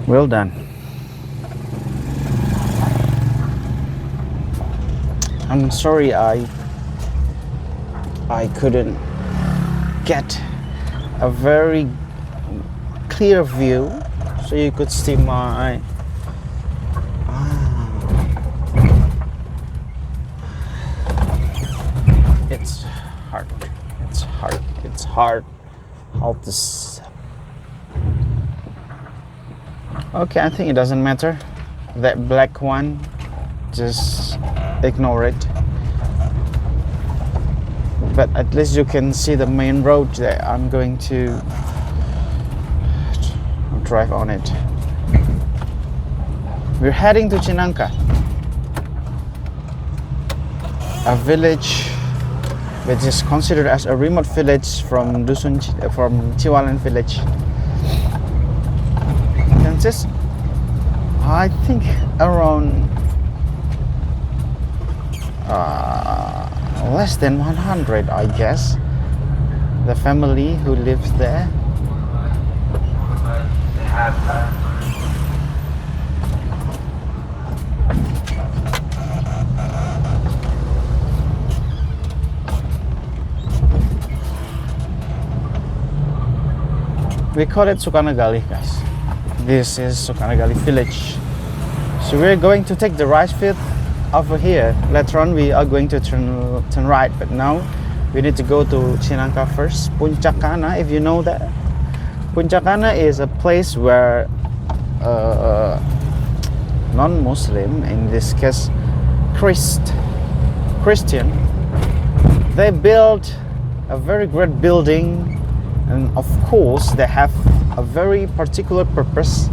Well done. I'm sorry I couldn't get a very clear view so you could see my it's hard how to okay, I think it doesn't matter, that black one, just ignore it, but at least you can see the main road that I'm going to drive on it. We're heading to Cinangka, a village which is considered as a remote village from Ciwalan village. Consists, I think, around less than 100, I guess, the family who lives there. We call it Sukarnagali, guys. This is Sukarnagali village. So we're going to take the rice field over here. Later on we are going to turn right, but now we need to go to Cinangka first. Puncak Kana, if you know that. Puncak Kana is a place where non-Muslim, in this case Christian, they built a very great building, and of course they have a very particular purpose,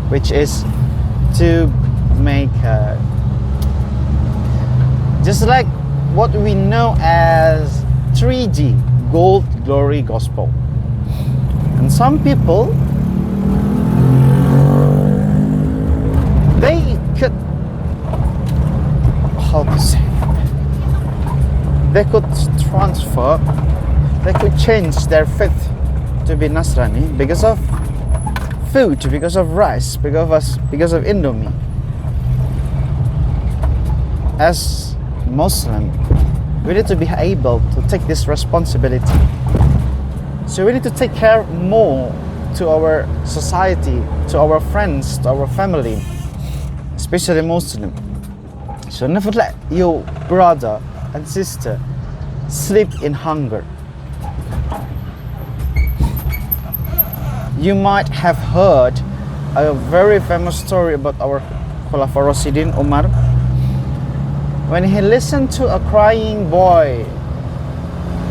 which is to make just like what we know as 3G, gold, glory, gospel. And some people, they could, how to say, they could transfer, they could change their faith to be Nasrani because of food, because of rice, because of Indomie. As Muslim, we need to be able to take this responsibility. So we need to take care more to our society, to our friends, to our family, especially Muslim. So never let your brother and sister sleep in hunger. You might have heard a very famous story about our Khulafa Rasidin Umar, when he listened to a crying boy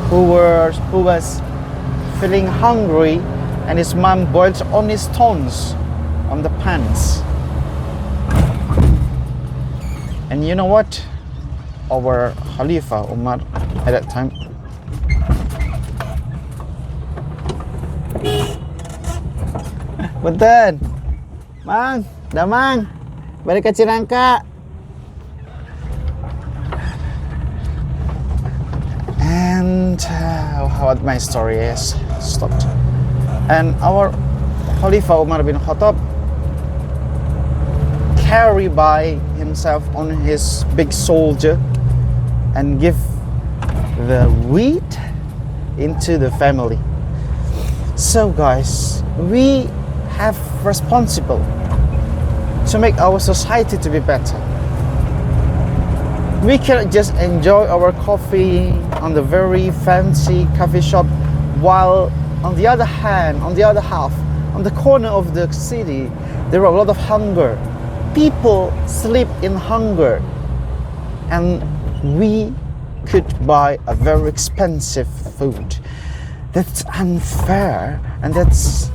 who was feeling hungry, and his mom boiled only stones on the pans. And you know what? Our Khalifa Umar at that time, Punten, Mang, Damang, balik ke Cinangka. And what my story is stopped. And our Khalifa Umar bin Khattab carry by himself on his big soldier and give the wheat into the family. So guys, we have responsible to make our society to be better. We cannot just enjoy our coffee on the very fancy coffee shop, while on the other hand, on the other half, on the corner of the city, there are a lot of hunger. People sleep in hunger, and we could buy a very expensive food. That's unfair, and that's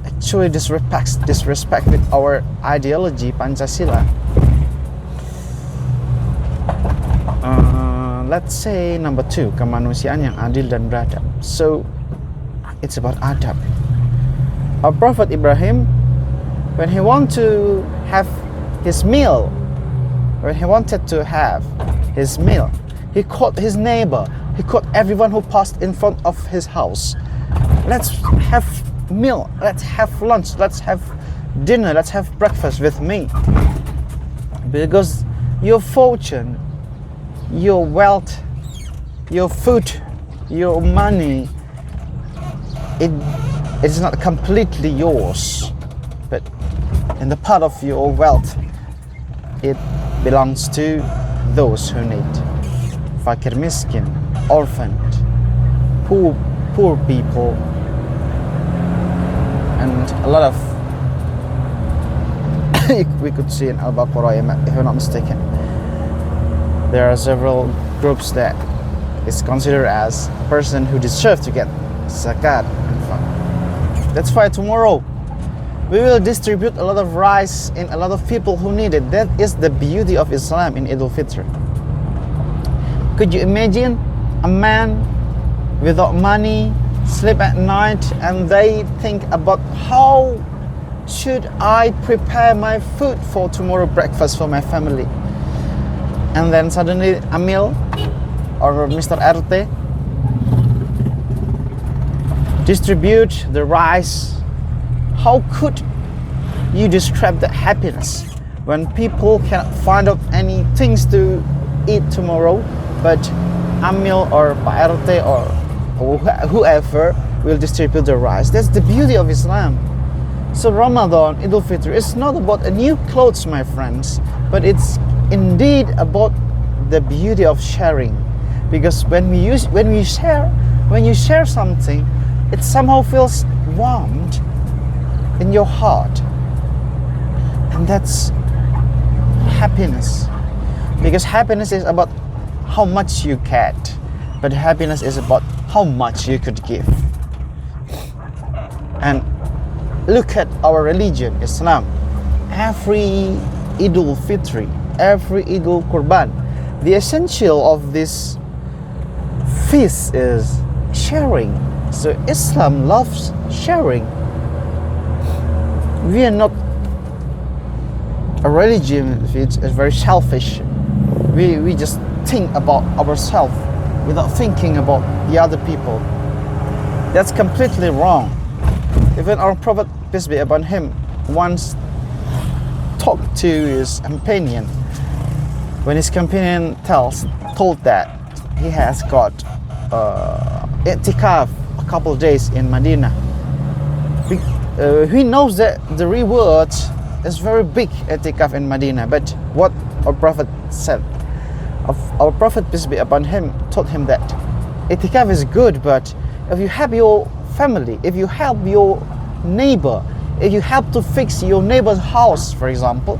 actually disrespect with our ideology Pancasila. Let's say number 2, kemanusiaan yang adil dan beradab. So it's about adab. Our Prophet Ibrahim, when he wanted to have his meal, he called his neighbor, he called everyone who passed in front of his house. Let's have meal, let's have lunch, let's have dinner, let's have breakfast with me. Because your fortune, your wealth, your food, your money, it's not completely yours, but in the part of your wealth, it belongs to those who need. Fakir miskin, orphan, poor people, and a lot of we could see in Al-Baqarah, if I'm not mistaken. There are several groups that is considered as a person who deserves to get zakat. That's why tomorrow we will distribute a lot of rice in a lot of people who need it. That is the beauty of Islam in Eid al-Fitr. Could you imagine a man without money, sleep at night, and they think about how should I prepare my food for tomorrow breakfast for my family? And then suddenly Amil or Mr. RT distribute the rice. How could you describe the happiness when people cannot find out any things to eat tomorrow, but Amil or RT or whoever will distribute the rice? That's the beauty of Islam. So Ramadan, Eid al-Fitr, is not about a new clothes, my friends, but it's indeed about the beauty of sharing. Because when you share something, it somehow feels warmed in your heart, and that's happiness. Because happiness is about how much you get, but happiness is about how much you could give. And look at our religion, Islam. Every Eid al-Fitr, every Eid al-Qurban, the essential of this feast is sharing. So Islam loves sharing. We are not a religion which is very selfish. We just think about ourselves without thinking about the other people. That's completely wrong. Even our Prophet, peace be upon him, once talked to his companion. When his companion told that he has got i'tikaf a couple of days in Medina, he knows that the reward is very big i'tikaf in Medina. But what our Prophet said, our Prophet, peace be upon him, told him that i'tikaf is good, but if you help your family, if you help your neighbor, if you help to fix your neighbor's house, for example,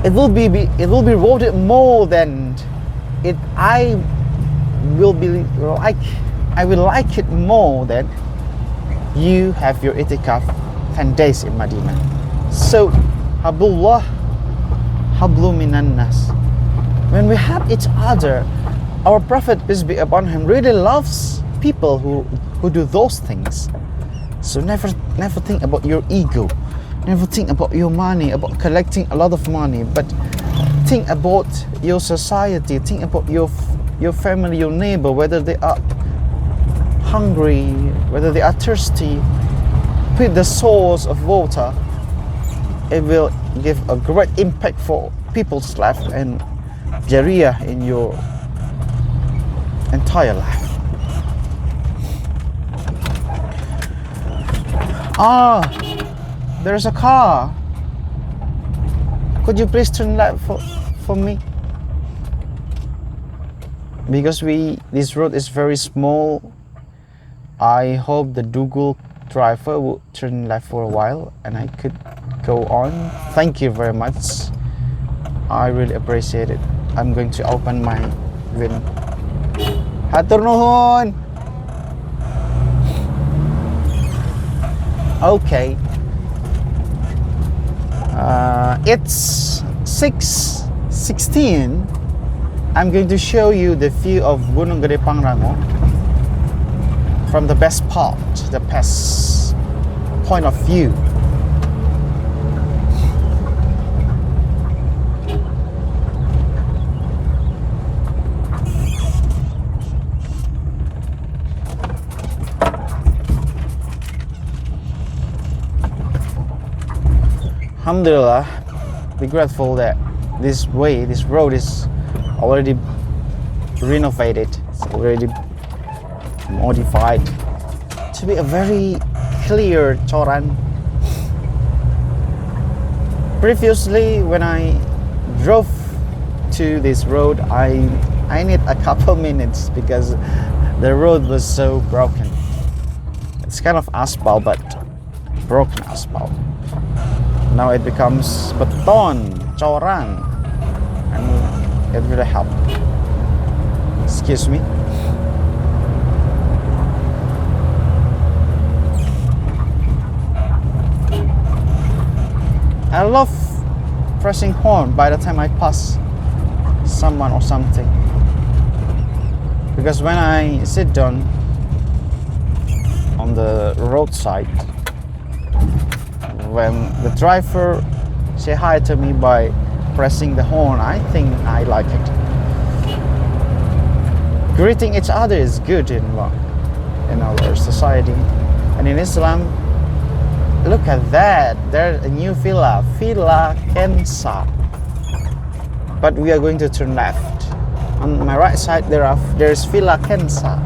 it will be rewarded more than it. I will like it more than you have your i'tikaf 10 days in Medina. So Hablullah, Hablu minan nas. When we help each other, our Prophet, peace be upon him, really loves people who do those things. So never think about your ego, never think about your money, about collecting a lot of money, but think about your society, think about your family, your neighbor, whether they are hungry, whether they are thirsty. With the source of water, it will give a great impact for people's life and jariyah in your entire life. There's a car. Could you please turn left for me? Because this road is very small, I hope the Google driver will turn left for a while and I could go on. Thank you very much. I really appreciate it. I'm going to open my window. Hatur nuhun. Okay. It's 6:16. I'm going to show you the view of Gunung Gede Pangrango from the best part, the best point of view. Alhamdulillah, be grateful that this road is already renovated. It's already modified to be a very clear Choran. Previously, when I drove to this road, I need a couple minutes because the road was so broken. It's kind of asphalt, but broken asphalt. Now it becomes beton, Choran, and it really helped. Excuse me. I love pressing horn by the time I pass someone or something, because when I sit down on the roadside, when the driver say hi to me by pressing the horn, I think I like it. Greeting each other is good in our society, and in Islam. Look at that, there's a new Villa Kensa. But we are going to turn left. On my right side there's Villa Kensa.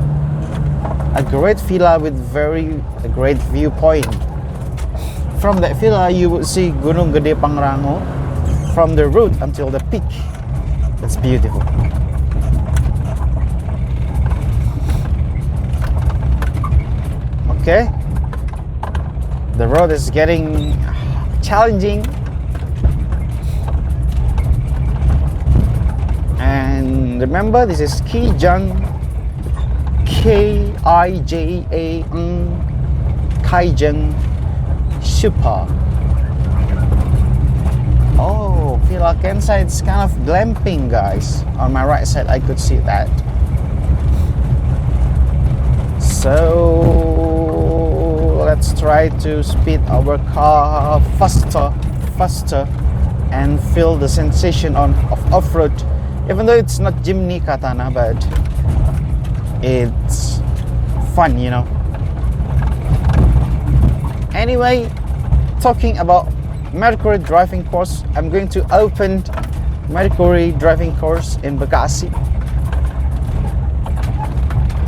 A great villa with a great viewpoint. From that villa you would see Gunung Gede Pangrango from the road until the peak. It's beautiful. Okay. The road is getting challenging, and remember, this is Kijang, Kijang, Kaijang Super. Oh, Villa Kensa, it's kind of glamping, guys. On my right side, I could see that. So let's try to speed our car faster and feel the sensation of off-road, even though it's not Jimny Katana, but it's fun, you know. Anyway, talking about Mercury driving course, I'm going to open Mercury driving course in Bekasi.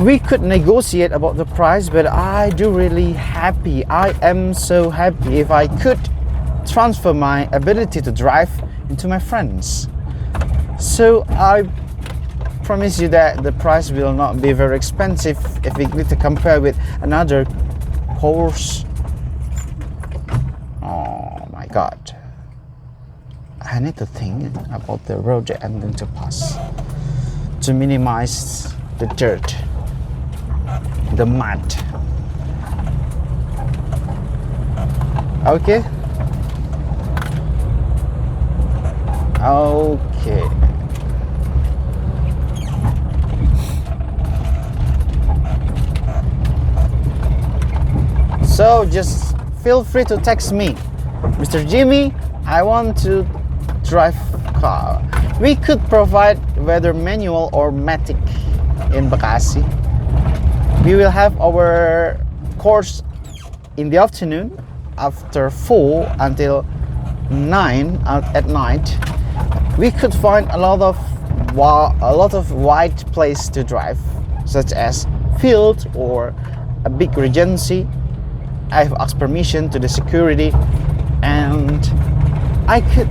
We could negotiate about the price, but I do really happy. I am so happy if I could transfer my ability to drive into my friends. So I promise you that the price will not be very expensive if we need to compare with another course. Oh my God. I need to think about the road that I'm going to pass to minimize the dirt, the mud. Okay. So just feel free to text me, Mr. Jimmy, I want to drive car. We could provide whether manual or matic in Bekasi. We will have our course in the afternoon after 4 until 9 at night. We could find a lot of wide place to drive, such as field or a big regency. I have asked permission to the security, and I could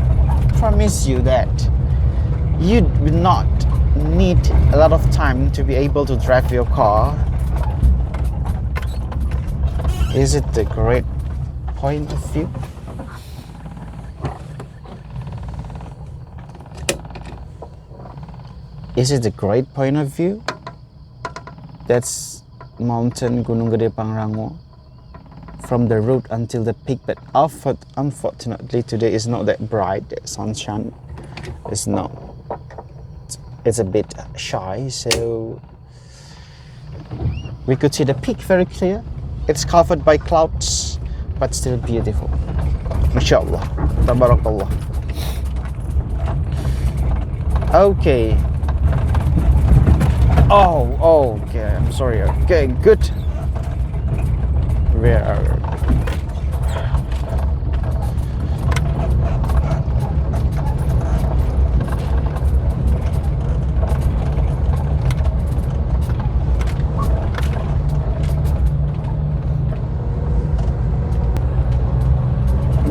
promise you that you will not need a lot of time to be able to drive your car. Is it a great point of view? Is it a great point of view? That's mountain Gunung Gede Pangrango from the road until the peak, but unfortunately today is not that bright. Sunshine is not. It's a bit shy, so we could see the peak very clear. It's covered by clouds, but still beautiful. Mashallah, tabarakallah. Okay. Oh, okay. I'm sorry. Okay, good. Where are?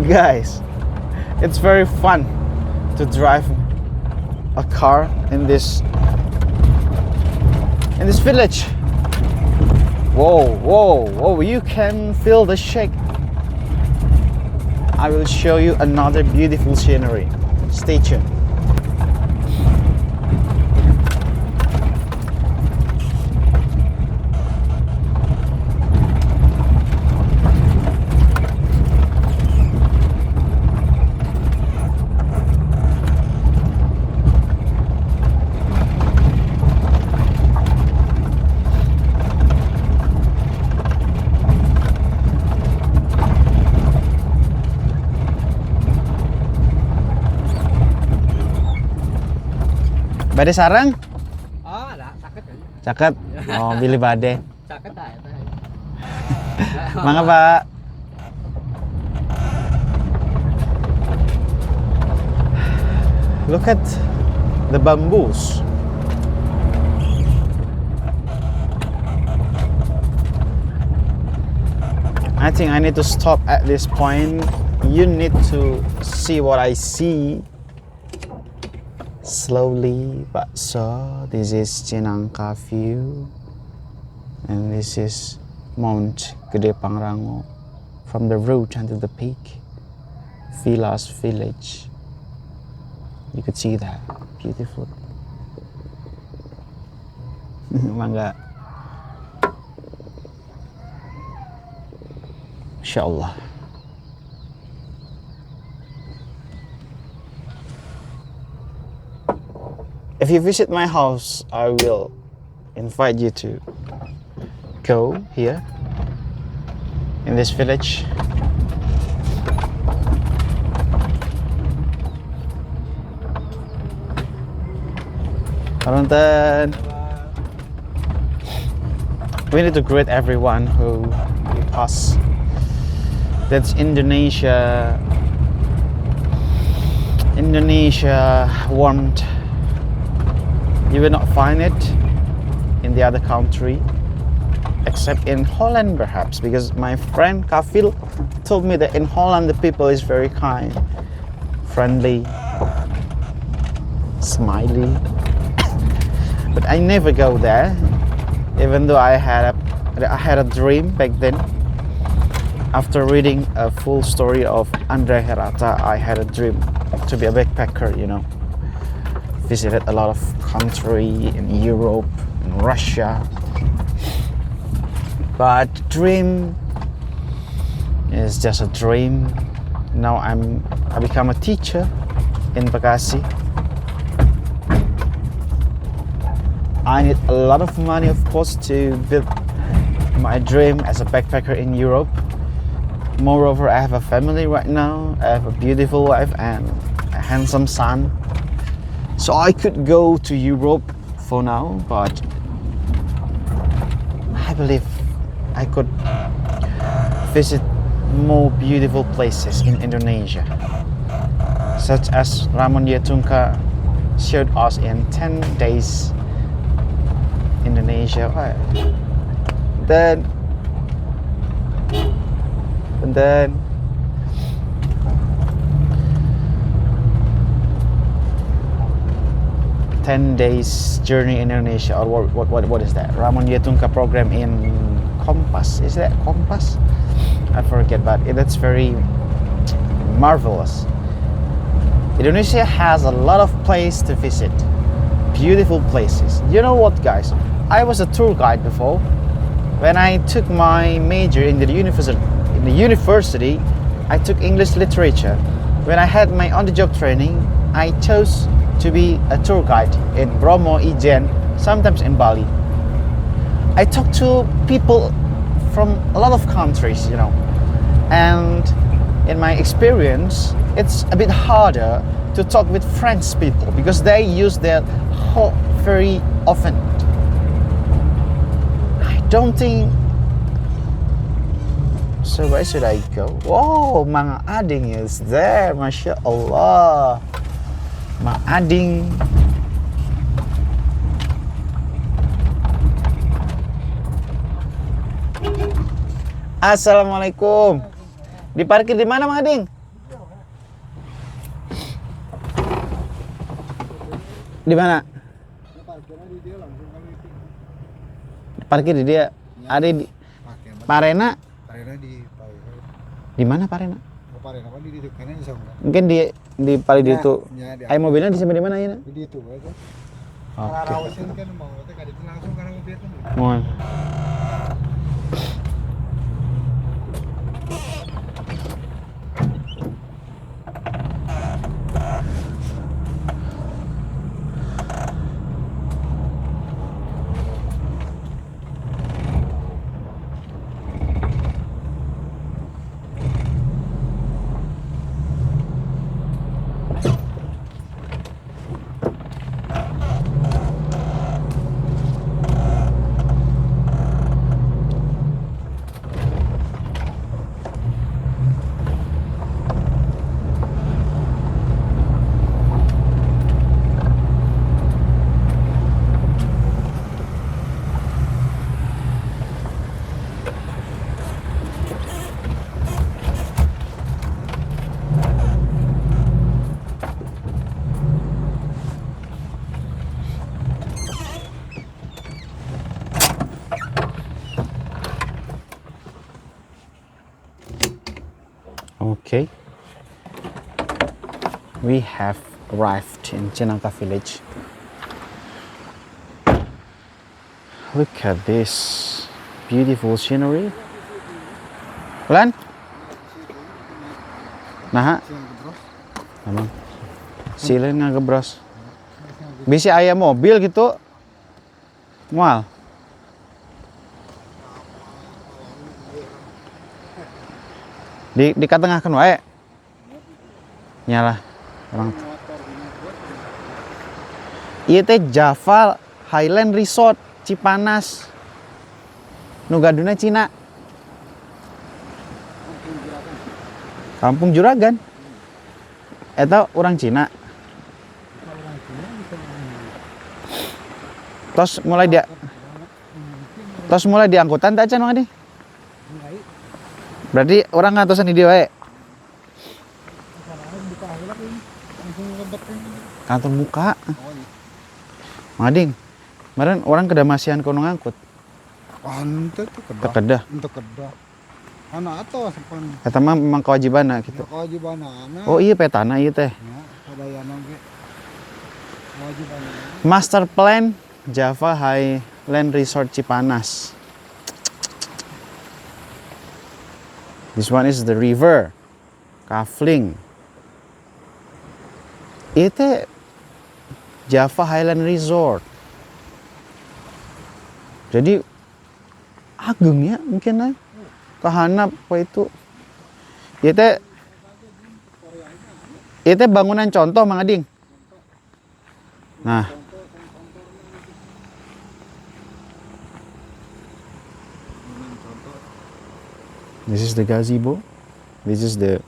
Guys, it's very fun to drive a car in this village. Whoa, you can feel the shake. I will show you another beautiful scenery. Stay tuned. Bade sarang? Oh, ada sakit kan? Caket. Oh, pilih bade. Sakit aja. Mangga, Pak. Look at the bamboos. I think I need to stop at this point. You need to see what I see. Slowly but so, this is Cinangka view, and this is Mount Gede Pangrango. From the road until the peak, Villas village. You could see that, beautiful. Mangga. Inshallah. If you visit my house, I will invite you to go here in this village. Karonten. We need to greet everyone who we pass. That's Indonesia. Indonesia warmth. You will not find it in the other country, except in Holland perhaps, because my friend Kafil told me that in Holland the people is very kind, friendly, smiley. But I never go there, even though I had a dream back then. After reading a full story of Andre Herata, I had a dream to be a backpacker, you know. Visited a lot of country in Europe, in Russia. But dream is just a dream. Now I become a teacher in Bekasi. I need a lot of money, of course, to build my dream as a backpacker in Europe. Moreover, I have a family right now. I have a beautiful wife and a handsome son. So I could go to Europe for now, but I believe I could visit more beautiful places in Indonesia, such as Ramon Yetunka showed us in 10 days Indonesia. And then 10 days journey in Indonesia, or what is that? Ramon Yetunka program in Kompas. Is that Kompas? I forget, but that's very marvelous. Indonesia has a lot of places to visit, beautiful places. You know what, guys? I was a tour guide before. When I took my major in the university, I took English literature. When I had my on-the-job training, I chose to be a tour guide in Bromo, Ijen, sometimes in Bali. I talk to people from a lot of countries, you know, and in my experience, it's a bit harder to talk with French people because they use their ho very often. I don't think. So where should I go? Oh, Mang Ading is there, Masya Allah. Mang Ading. Assalamualaikum. Diparkir di mana, Mang Ading? Di mana? Parkirnya di dia langsung kali itu. Parkir di dia. Ada di Parena. Parena di Parena. Di mana Parena? Ke Parena apa di itu kayaknya bisa enggak? Mungkin di paling di itu. Ya, Ayo mobilnya disimpan di mana ya? di itu aja. Oke. Karena rawasin kan mau teh kada langsung karena mobil kan. Mohon. Okay, we have arrived in Cinangka village. Look at this beautiful scenery. Lan? Nah, emang silin nga gebros. Bisa aya mobil gitu. Mual. Di katengahkeun wae. Nyalah orang. Ieu teh Java Highland Resort Cipanas. Nu gaduna Cina. Kampung Juragan. Eta orang Cina. Tos mulai di angkutan tak can Mang Adi? Berarti orang ngatosan di dia wae. Kantor muka. Mang Ading. Kemarin orang kedamasian kono ngangkut. Pantet tuh kedah. Kedah. Untuk kedah. Anak atas pan. Eta mah memang kewajibanna gitu. Kewajibanana. Oh iya petana ieu teh. Ya, sadayana ge. Kewajibanana. Master Plan Java Highland Resort Cipanas. This one is the river, Kafling. Itu Java Highland Resort. Jadi ageng ya mungkin lah. Kahanap apa itu. Itu bangunan contoh Mang Ading. Nah. This is the gazebo. This is the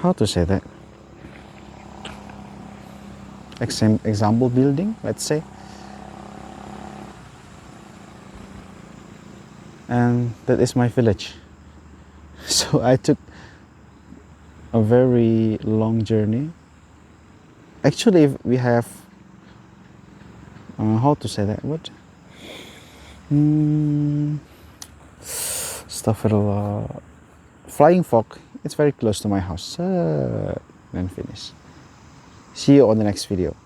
how to say that? Example building, let's say. And that is my village. So I took a very long journey. Actually, we have how to say that? What? Astaghfirullah. Flying Fox. It's very close to my house. Then finish. See you on the next video.